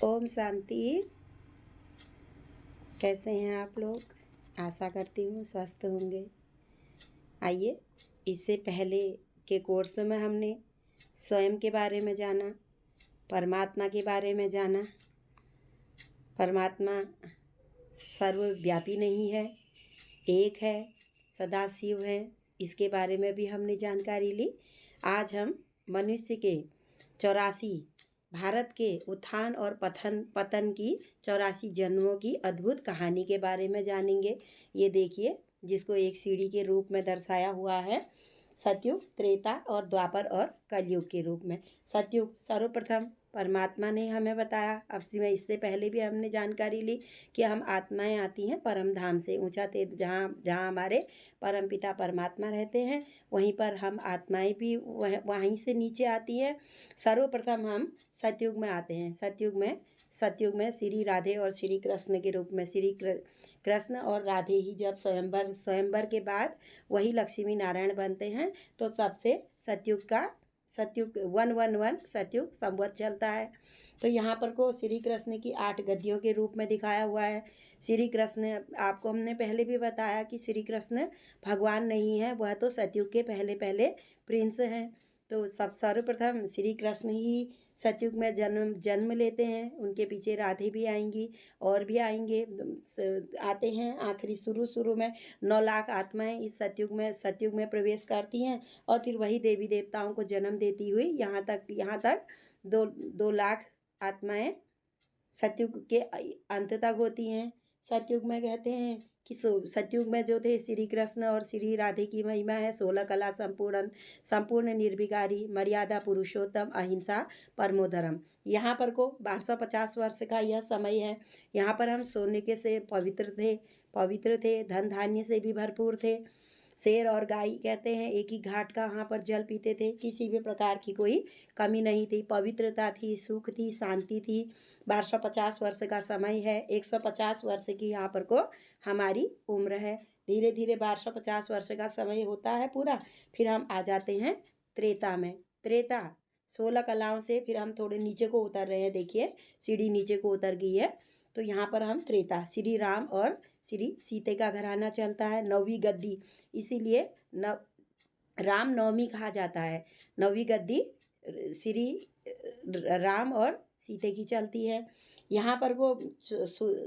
ओम शांति। कैसे हैं आप लोग? आशा करती हूँ स्वस्थ होंगे। आइए, इससे पहले के कोर्स में हमने स्वयं के बारे में जाना, परमात्मा के बारे में जाना। परमात्मा सर्वव्यापी नहीं है, एक है, सदाशिव है। इसके बारे में भी हमने जानकारी ली। आज हम मनुष्य के 84 भारत के उत्थान और पतन की 84 जन्मों की अद्भुत कहानी के बारे में जानेंगे। ये देखिए, जिसको एक सीढ़ी के रूप में दर्शाया हुआ है, सतयुग, त्रेता और द्वापर और कलयुग के रूप में। सतयुग सर्वप्रथम परमात्मा ने हमें बताया। अब इससे पहले भी हमने जानकारी ली कि हम आत्माएं आती हैं परम धाम से, ऊंचा तेज, जहाँ हमारे परम पिता परमात्मा रहते हैं, वहीं पर हम आत्माएं भी वहीं से नीचे आती हैं। सर्वप्रथम हम सतयुग में आते हैं। सतयुग में श्री राधे और श्री कृष्ण के रूप में, श्री कृष्ण और राधे ही जब स्वयंवर के बाद वही लक्ष्मी नारायण बनते हैं, तो सबसे सतयुग 111 सतयुग संवत चलता है। तो यहाँ पर को श्री कृष्ण की 8 गद्दियों के रूप में दिखाया हुआ है। श्री कृष्ण, आपको हमने पहले भी बताया कि श्री कृष्ण भगवान नहीं है, वह तो सतयुग के पहले प्रिंस हैं। तो सर्वप्रथम श्री कृष्ण ही सतयुग में जन्म लेते हैं। उनके पीछे राधे भी आएंगी और भी आएंगे, आते हैं। आखिरी शुरू में 9 लाख आत्माएं इस सतयुग में प्रवेश करती हैं और फिर वही देवी देवताओं को जन्म देती हुई यहाँ तक 2 लाख आत्माएं सतयुग के अंत तक होती हैं। सतयुग में कहते हैं कि सतयुग में जो थे श्री कृष्ण और श्री राधे की महिमा है 16 कला संपूर्ण निर्विकारी, मर्यादा पुरुषोत्तम, अहिंसा परमो धर्म। यहाँ पर को 1250 वर्ष का यह समय है। यहाँ पर हम सोने के से पवित्र थे, धन धान्य से भी भरपूर थे। शेर और गाय कहते हैं एक ही घाट का वहाँ पर जल पीते थे, किसी भी प्रकार की कोई कमी नहीं थी, पवित्रता थी, सुख थी, शांति थी। 1250 वर्ष का समय है। 150 वर्ष की यहाँ पर को हमारी उम्र है। धीरे धीरे 1250 वर्ष का समय होता है पूरा, फिर हम आ जाते हैं त्रेता में। त्रेता 16 कलाओं से फिर हम थोड़े नीचे को उतर रहे हैं। देखिए, सीढ़ी नीचे को उतर गई है। तो यहाँ पर हम त्रेता, श्री राम और श्री सीते का घराना चलता है। 9वीं गद्दी, इसीलिए राम नवमी कहा जाता है। 9वीं गद्दी श्री राम और सीते की चलती है। यहाँ पर वो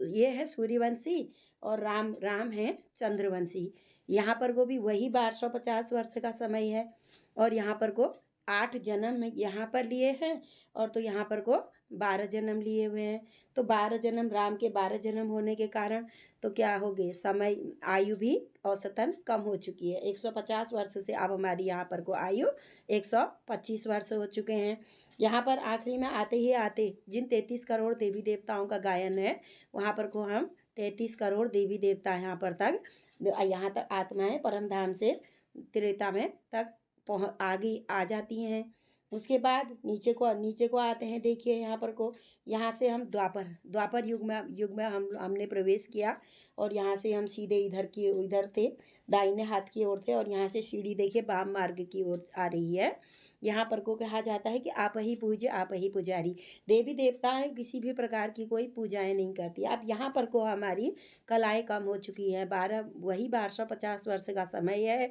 ये है सूर्यवंशी और राम है चंद्रवंशी। यहाँ पर को भी वही 1250 वर्ष का समय है। और यहाँ पर को 8 जन्म यहाँ पर लिए हैं और तो यहाँ पर को 12 जन्म लिए हुए हैं। तो 12 जन्म, राम के 12 जन्म होने के कारण तो क्या हो गए, समय आयु भी औसतन कम हो चुकी है। 150 वर्ष से अब हमारी यहाँ पर को आयु 125 वर्ष हो चुके हैं। यहाँ पर आखिरी में आते जिन 33 करोड़ देवी देवताओं का गायन है, वहाँ पर को हम 33 करोड़ देवी देवता यहाँ तक आत्माएं परम धाम से त्रेता में तक आगे आ जाती हैं। उसके बाद नीचे को आते हैं। देखिए यहाँ पर को, यहाँ से हम द्वापर युग में हमने प्रवेश किया और यहाँ से हम सीधे इधर थे, दाहिने हाथ की ओर थे। और यहाँ से सीढ़ी देखिए वाम मार्ग की ओर आ रही है। यहाँ पर को कहा जाता है कि आप ही पूज्य, आप ही पुजारी। देवी देवताएं किसी भी प्रकार की कोई पूजाएं नहीं करती। अब यहाँ पर को हमारी कलाएं कम हो चुकी है। 1250 वर्ष का समय है,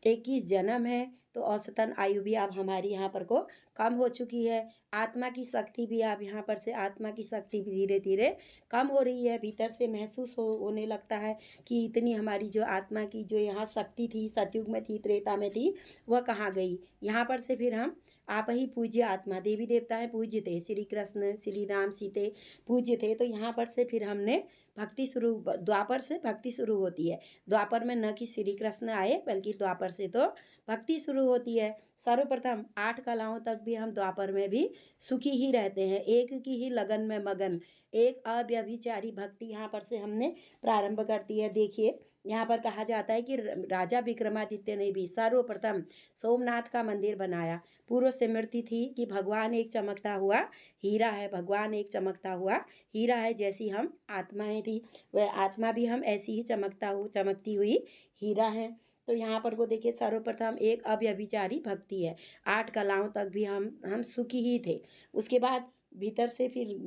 21 जन्म है। तो औसतन आयु भी अब हमारी यहाँ पर को कम हो चुकी है। आत्मा की शक्ति भी अब यहाँ पर से आत्मा की शक्ति भी धीरे धीरे कम हो रही है। भीतर से महसूस होने लगता है कि इतनी हमारी जो आत्मा की जो यहाँ शक्ति थी, सतयुग में थी, त्रेता में थी, वह कहाँ गई। यहाँ पर से फिर हम आप ही पूज्य आत्मा, देवी देवताएं पूज्य थे, श्री कृष्ण श्री राम सीते पूज्य थे। तो यहाँ पर से फिर हमने भक्ति शुरू, द्वापर से भक्ति शुरू होती है। द्वापर में न कि श्री कृष्ण आए, बल्कि द्वापर से तो भक्ति शुरू होती है। सर्वप्रथम 8 कलाओं तक भी हम द्वापर में भी सुखी ही रहते हैं, एक की ही लगन में मगन, एक अव्यभिचारी भक्ति यहाँ पर से हमने प्रारंभ करती है। देखिए, यहाँ पर कहा जाता है कि राजा विक्रमादित्य ने भी सर्वप्रथम सोमनाथ का मंदिर बनाया। पूर्व स्मृति थी कि भगवान एक चमकता हुआ हीरा है, भगवान एक चमकता हुआ हीरा है। जैसी हम आत्माएं थी, वह आत्मा भी हम ऐसी ही चमकती हुई हीरा है। तो यहाँ पर को देखिए, सर्वप्रथम एक अव्यभिचारी भक्ति है। 8 कलाओं तक भी हम सुखी ही थे। उसके बाद भीतर से फिर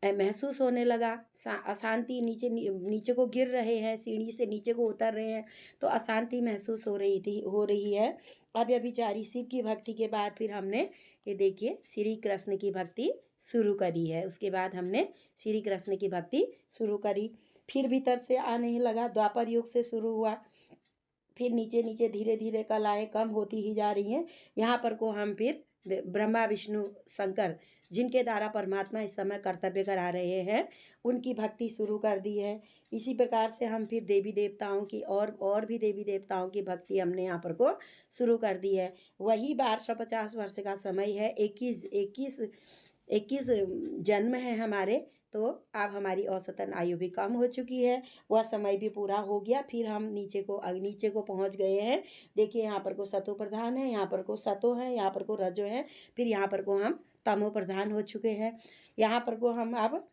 महसूस होने लगा। अशांति, नीचे को गिर रहे हैं, सीढ़ी से नीचे को उतर रहे हैं, तो अशांति महसूस हो रही है। अब ये बिचारी शिव की भक्ति के बाद फिर हमने ये देखिए श्री कृष्ण की भक्ति शुरू करी है। उसके बाद हमने श्री कृष्ण की भक्ति शुरू करी, फिर भीतर से आने ही लगा। द्वापर युग से शुरू हुआ, फिर नीचे नीचे धीरे धीरे कलाएं कम होती ही जा रही हैं। यहाँ पर को हम फिर ब्रह्मा विष्णु शंकर, जिनके द्वारा परमात्मा इस समय कर्तव्य करा रहे हैं, उनकी भक्ति शुरू कर दी है। इसी प्रकार से हम फिर देवी देवताओं की और भी देवी देवताओं की भक्ति हमने यहाँ पर को शुरू कर दी है। वही 1250 वर्ष का समय है। 21 जन्म है हमारे, तो अब हमारी औसतन आयु भी कम हो चुकी है, वह समय भी पूरा हो गया। फिर हम नीचे को पहुंच गए हैं। देखिए यहाँ पर को सतो प्रधान है, यहाँ पर को सतो है, यहाँ पर को रजो है, फिर यहाँ पर को हम तमो प्रधान हो चुके हैं। यहाँ पर को हम अब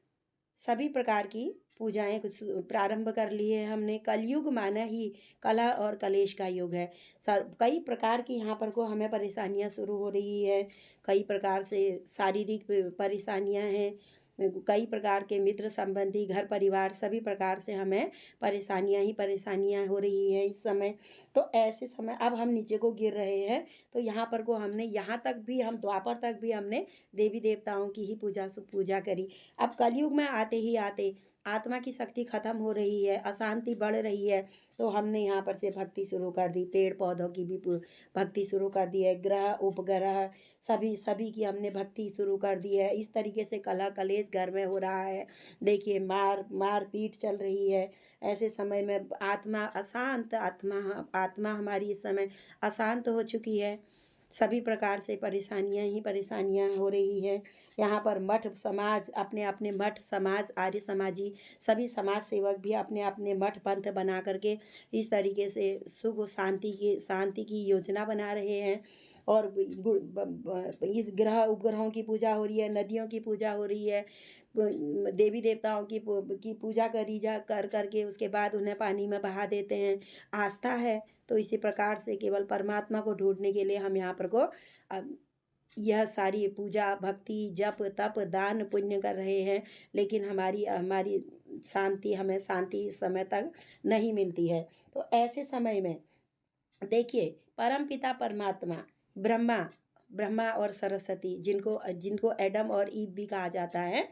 सभी प्रकार की पूजाएं कुछ प्रारंभ कर लिए हैं हमने। कलयुग माना ही कला और कलेश का युग है। कई प्रकार की यहाँ पर को हमें परेशानियाँ शुरू हो रही है। कई प्रकार से शारीरिक परेशानियाँ हैं, कई प्रकार के मित्र संबंधी, घर परिवार, सभी प्रकार से हमें परेशानियाँ हो रही हैं इस समय। तो ऐसे समय अब हम नीचे को गिर रहे हैं। तो यहाँ पर को हमने यहाँ तक भी, हम द्वापर तक भी हमने देवी देवताओं की ही पूजा करी। अब कलयुग में आते ही आते आत्मा की शक्ति खत्म हो रही है, अशांति बढ़ रही है, तो हमने यहाँ पर से भक्ति शुरू कर दी। पेड़ पौधों की भी भक्ति शुरू कर दी है, ग्रह उपग्रह सभी की हमने भक्ति शुरू कर दी है। इस तरीके से कलह कलेश घर में हो रहा है। देखिए मार पीट चल रही है। ऐसे समय में आत्मा हमारी इस समय अशांत हो चुकी है। सभी प्रकार से परेशानियां हो रही हैं। यहाँ पर मठ समाज, अपने अपने मठ समाज, आर्य समाजी सभी समाज सेवक भी अपने अपने मठ पंथ बना करके इस तरीके से सुख शांति की योजना बना रहे हैं। और इस ग्रह उपग्रहों की पूजा हो रही है, नदियों की पूजा हो रही है, देवी देवताओं की पूजा कर करके उसके बाद उन्हें पानी में बहा देते हैं। आस्था है। तो इसी प्रकार से केवल परमात्मा को ढूंढने के लिए हम यहाँ पर को यह सारी पूजा भक्ति जप तप दान पुण्य कर रहे हैं, लेकिन हमारी हमें शांति इस समय तक नहीं मिलती है। तो ऐसे समय में देखिए परम पिता परमात्मा ब्रह्मा और सरस्वती, जिनको एडम और ईव भी कहा जाता है,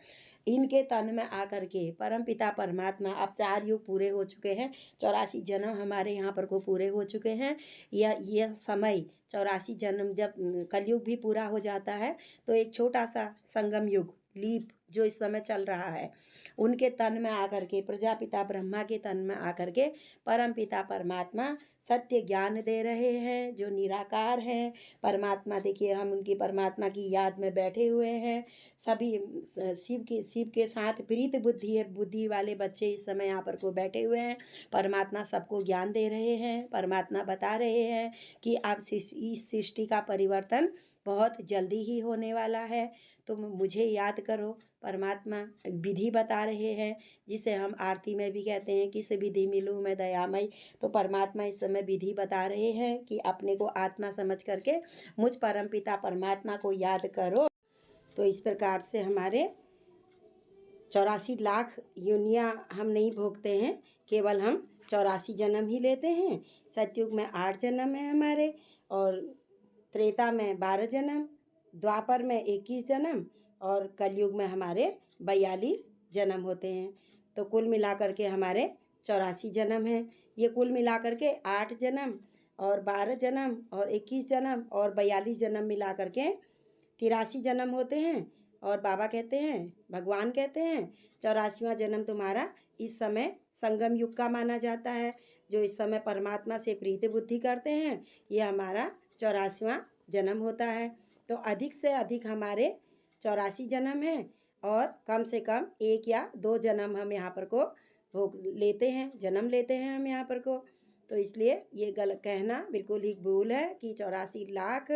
इनके तन में आकर के परम पिता परमात्मा, अब 4 युग पूरे हो चुके हैं, 84 जन्म हमारे यहाँ पर को पूरे हो चुके हैं। यह समय 84 जन्म, जब कलयुग भी पूरा हो जाता है तो एक छोटा सा संगम युग लीप जो इस समय चल रहा है, उनके तन में आकर के, प्रजापिता ब्रह्मा के तन में आकर के परम पिता परमात्मा सत्य ज्ञान दे रहे हैं, जो निराकार हैं परमात्मा। देखिए हम उनकी परमात्मा की याद में बैठे हुए हैं। सभी शिव के साथ प्रीत बुद्धि वाले बच्चे इस समय यहाँ पर को बैठे हुए हैं। परमात्मा सबको ज्ञान दे रहे हैं। परमात्मा बता रहे हैं कि अब इस सृष्टि का परिवर्तन बहुत जल्दी ही होने वाला है, तो मुझे याद करो। परमात्मा विधि बता रहे हैं, जिसे हम आरती में भी कहते हैं, किस विधि मिलूँ मैं दयामय। तो परमात्मा इस समय विधि बता रहे हैं कि अपने को आत्मा समझ करके मुझ परमपिता परमात्मा को याद करो। तो इस प्रकार से हमारे 84 लाख योनियाँ हम नहीं भोगते हैं, केवल हम 84 जन्म ही लेते हैं। सतयुग में 8 जन्म है हमारे, और त्रेता में 12 जन्म, द्वापर में 21 जन्म, और कलयुग में हमारे 42 जन्म होते हैं। तो कुल मिलाकर के हमारे 84 जन्म हैं। ये कुल मिलाकर के 8 जन्म और 12 जन्म और 21 जन्म और 42 जन्म मिलाकर के 83 जन्म होते हैं। और बाबा कहते हैं, भगवान कहते हैं, 84वां जन्म तुम्हारा इस समय संगम युग का माना जाता है। जो इस समय परमात्मा से प्रीति बुद्धि करते हैं, ये हमारा 84वां जन्म होता है। तो अधिक से अधिक हमारे 84 जन्म हैं, और कम से कम 1 या 2 जन्म हम यहाँ पर को जन्म लेते हैं हम यहाँ पर को। तो इसलिए ये गलत कहना बिल्कुल ही भूल है कि 84 लाख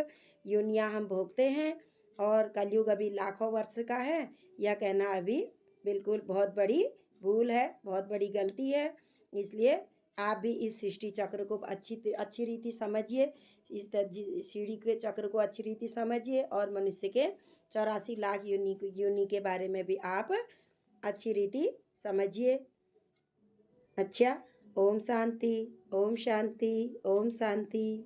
योनियाँ हम भोगते हैं और कलयुग अभी लाखों वर्ष का है। यह कहना अभी बिल्कुल बहुत बड़ी भूल है, बहुत बड़ी गलती है। इसलिए आप भी इस सृष्टि चक्र को अच्छी रीति समझिए, इस सीढ़ी के चक्र को अच्छी रीति समझिए, और मनुष्य के 84 लाख योनि के बारे में भी आप अच्छी रीति समझिए। अच्छा, ओम शांति, ओम शांति, ओम शांति।